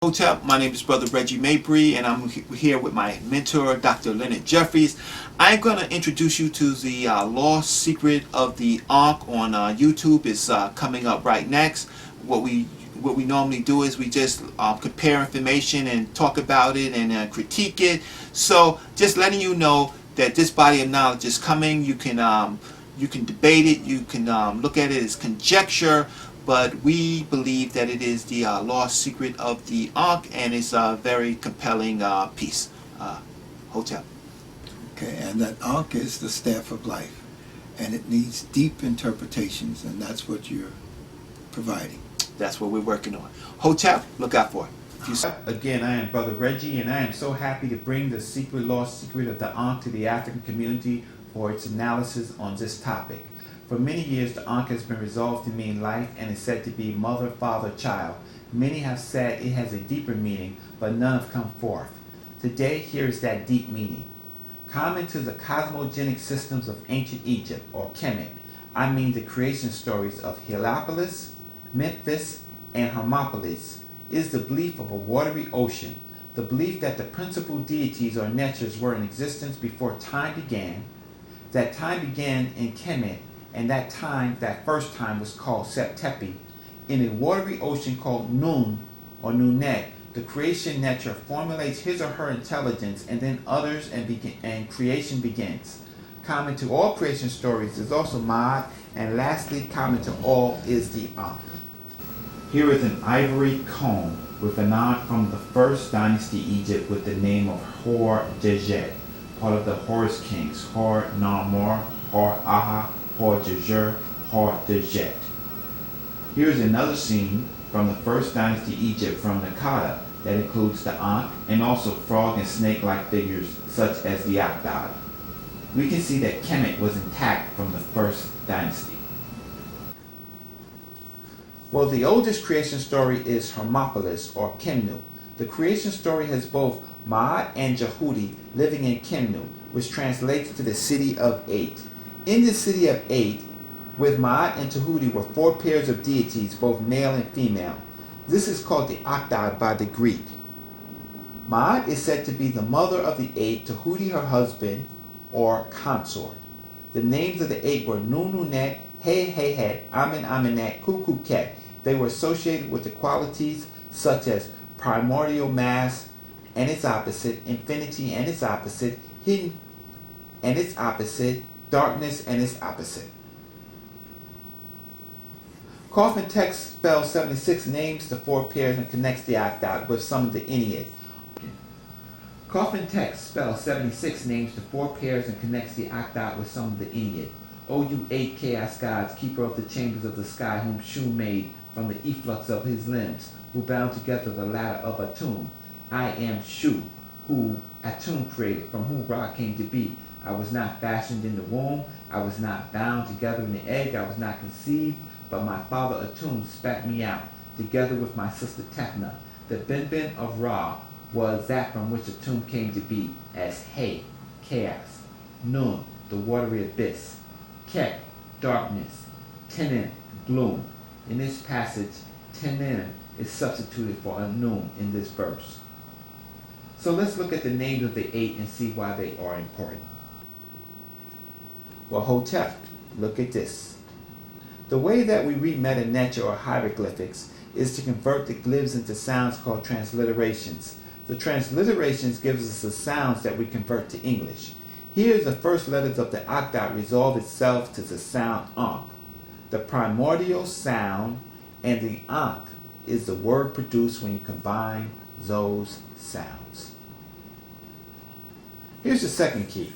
Hotel. My name is Brother Reggie Mabry, and I'm here with my mentor, Dr. Leonard Jeffries. I'm going to introduce you to the lost secret of the Ankh on YouTube. It's coming up right next. What we normally do is we just compare information and talk about it and critique it. So just letting you know that this body of knowledge is coming. You can debate it. You can look at it as conjecture. But we believe that it is the lost secret of the Ankh, and it's a very compelling piece. Hotel. Okay, and that Ankh is the staff of life, and it needs deep interpretations, and that's what you're providing. That's what we're working on. Hotel, look out for it. Again, I am Brother Reggie, and I am so happy to bring the lost secret of the Ankh to the African community for its analysis on this topic. For many years, the Ankh has been resolved to mean life and is said to be mother, father, child. Many have said it has a deeper meaning, but none have come forth. Today, here is that deep meaning. Common to the cosmogenic systems of ancient Egypt, or Kemet, I mean the creation stories of Hermopolis, Memphis, and Hermopolis, is the belief of a watery ocean, the belief that the principal deities or natures were in existence before time began, that time began in Kemet, and that first time was called Septepi. In a watery ocean called Nun or Nunet, the creation nature formulates his or her intelligence and then others and creation begins. Common to all creation stories is also Maat, and lastly common to all is the Ankh. Here is an ivory comb with an Ankh from the first dynasty Egypt with the name of Hor-Dejet, part of the Horus kings, Hor-Narmor, Hor-Aha, Hor-Djejer, Hor-Dejet. Here is another scene from the first dynasty Egypt from Naqada that includes the Ankh and also frog and snake-like figures such as the Ogdoad. We can see that Kemet was intact from the first dynasty. Well, the oldest creation story is Hermopolis or Khmnu. The creation story has both Maat and Tehuti living in Khmnu, which translates to the city of Eight. In the city of Eight, with Maat and Tehuti were four pairs of deities, both male and female. This is called the Ogdoad by the Greek. Maat is said to be the mother of the eight, Tehuti her husband or consort. The names of the eight were Nununet, He-He-Het, Amen-Amenet, Ku-Ku-Ket. They were associated with the qualities such as primordial mass and its opposite, infinity and its opposite, hidden and its opposite, darkness and its opposite. Coffin text spell 76 names the four pairs and connects the Ogdoad with some of the Ennead. Coffin text spell 76 names the four pairs and connects the Ogdoad with some of the Ennead. O you eight chaos gods, keeper of the chambers of the sky, whom Shu made from the efflux of his limbs, who bound together the ladder of Atum. I am Shu, who Atum created, from whom Ra came to be. I was not fashioned in the womb, I was not bound together in the egg, I was not conceived, but my father Atum spat me out, together with my sister Tefna. The Benben of Ra was that from which Atum came to be, as He, chaos, Nun, the watery abyss, Ket, darkness, Tenin, gloom. In this passage, Tenin is substituted for Anum in this verse. So let's look at the names of the eight and see why they are important. Well, Hotep, look at this. The way that we read meta nature or hieroglyphics is to convert the glyphs into sounds called transliterations. The transliterations gives us the sounds that we convert to English. Here, the first letters of the Ogdoad resolve itself to the sound Ankh. The primordial sound and the Ankh is the word produced when you combine those sounds. Here's the second key.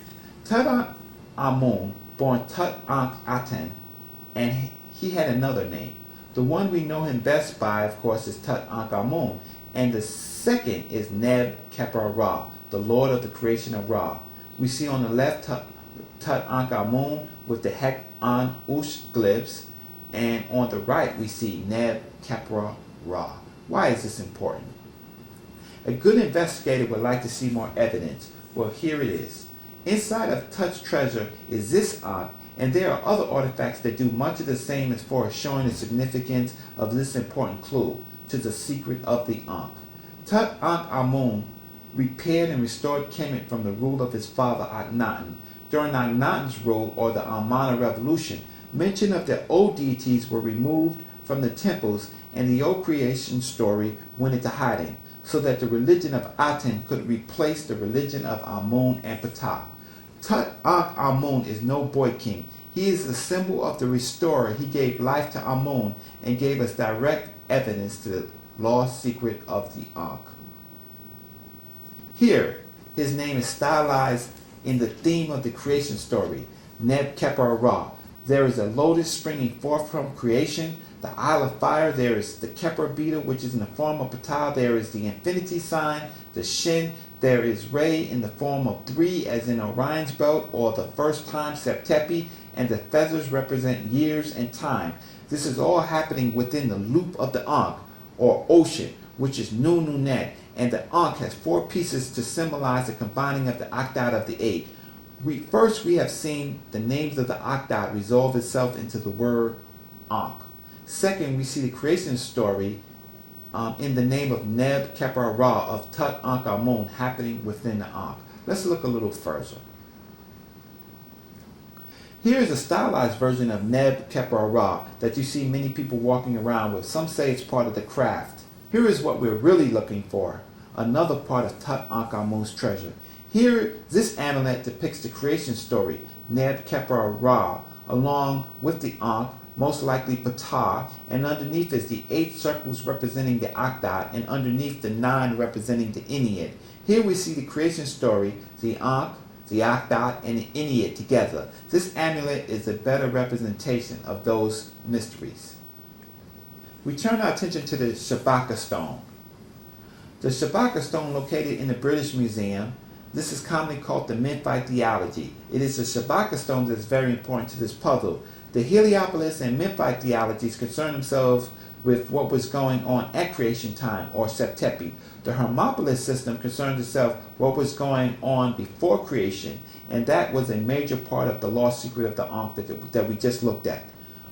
Tut-Ankh-Amun, born Tut-Ankh-Aten, and he had another name. The one we know him best by, of course, is Tut-Ankh-Amun, and the second is Neb-Khepra-Ra, the Lord of the creation of Ra. We see on the left Tut-Ankh-Amun with the Hek-An-Ush glyphs, and on the right we see Neb-Khepra-Ra. Why is this important? A good investigator would like to see more evidence. Well, here it is. Inside of Tut's treasure is this Ankh, and there are other artifacts that do much of the same as far as showing the significance of this important clue to the secret of the Ankh. Tutankhamun repaired and restored Kemet from the rule of his father Akhenaten. During Akhenaten's rule, or the Amarna Revolution, mention of the old deities were removed from the temples and the old creation story went into hiding, so that the religion of Aten could replace the religion of Amun and Ptah. Tutankhamun is no boy king. He is the symbol of the restorer. He gave life to Amun and gave us direct evidence to the lost secret of the Ankh. Here, his name is stylized in the theme of the creation story, Neb Keper Ra. There is a lotus springing forth from creation, the Isle of Fire. There is the Keper beetle, which is in the form of Ptah. There is the infinity sign, the Shin. There is Re in the form of 3, as in Orion's belt, or the first time Septepi, and the feathers represent years and time. This is all happening within the loop of the Ankh, or ocean, which is Nunet, and the Ankh has 4 pieces to symbolize the combining of the Ogdoad of the Eight. First, we have seen the names of the Ogdoad resolve itself into the word Ankh. Second, we see the creation story in the name of Neb Keper Ra of Tutankhamun happening within the Ankh. Let's look a little further. Here is a stylized version of Neb Keper Ra that you see many people walking around with. Some say it's part of the craft. Here is what we're really looking for, another part of Tutankhamun's treasure. Here, this amulet depicts the creation story, Neb Keper Ra, along with the Ankh, most likely Ptah, and underneath is the 8 circles representing the Ogdoad, and underneath the 9 representing the Ennead. Here we see the creation story, the Ankh, the Ogdoad, and the Ennead together. This amulet is a better representation of those mysteries. We turn our attention to the Shabaka Stone. The Shabaka Stone, located in the British Museum, this is commonly called the Memphite theology. It is the Shabaka Stone that is very important to this puzzle. The Heliopolis and Memphite theologies concern themselves with what was going on at creation time, or Septepi. The Hermopolis system concerns itself what was going on before creation, and that was a major part of the lost secret of the Ankh that we just looked at.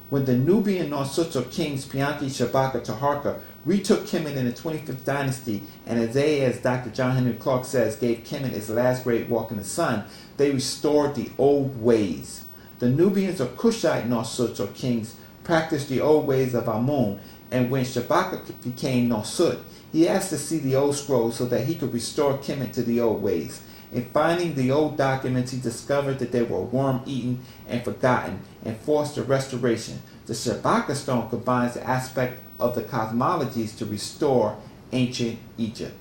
When the Nubian Norsutsu kings Pianki, Shabaka, Taharka retook Kemet in the 25th dynasty, and as Dr. John Henry Clarke says, gave Kemet its last great walk in the sun, they restored the old ways. The Nubians or Kushite Norsutsu kings practiced the old ways of Amun, and when Shabaka became Norsut, he asked to see the old scrolls so that he could restore Kemet to the old ways. In finding the old documents, he discovered that they were worm-eaten and forgotten, and forced a restoration. The Shabaka Stone combines the aspect of the cosmologies to restore ancient Egypt.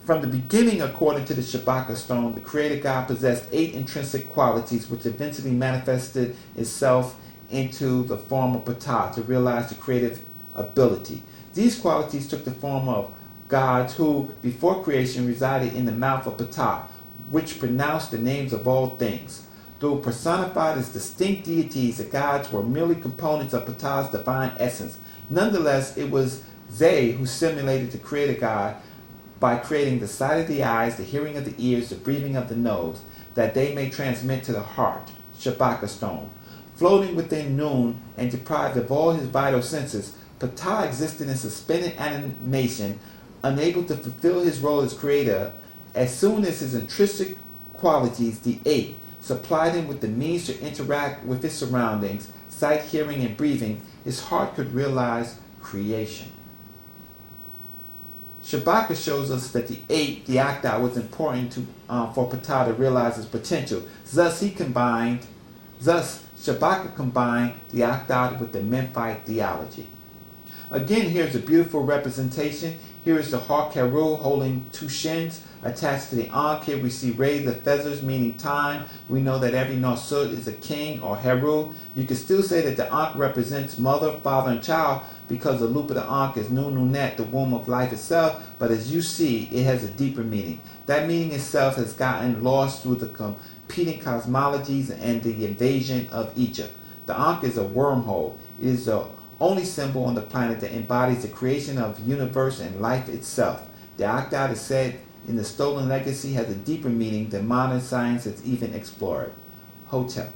From the beginning, according to the Shabaka Stone, the Creator God possessed 8 intrinsic qualities, which eventually manifested itself into the form of Ptah to realize the creative ability. These qualities took the form of gods who, before creation, resided in the mouth of Ptah, which pronounced the names of all things. Though personified as distinct deities, the gods were merely components of Ptah's divine essence. Nonetheless, it was they who simulated the Creator God by creating the sight of the eyes, the hearing of the ears, the breathing of the nose, that they may transmit to the heart, Shabaka Stone. Floating within Nun and deprived of all his vital senses, Ptah existed in suspended animation, unable to fulfill his role as creator. As soon as his intrinsic qualities, the 8, supplied him with the means to interact with his surroundings, sight, hearing, and breathing, his heart could realize creation. Shabaka shows us that the 8, the Ogdoad, was important for Ptah to realize his potential. Thus, Shabaka combined the Ogdoad with the Memphite theology. Again, here's a beautiful representation. Here is the Hawk Heru holding 2 shins attached to the Ankh. Here we see Re, the feathers, meaning time. We know that every Norsut is a king or Heru. You can still say that the Ankh represents mother, father, and child because the loop of the Ankh is Nunet, the womb of life itself. But as you see, it has a deeper meaning. That meaning itself has gotten lost through the competing cosmologies and the invasion of Egypt. The Ankh is a wormhole. It is the only symbol on the planet that embodies the creation of the universe and life itself. The Ogdoad is said in the Stolen Legacy has a deeper meaning than modern science has even explored. Hotel.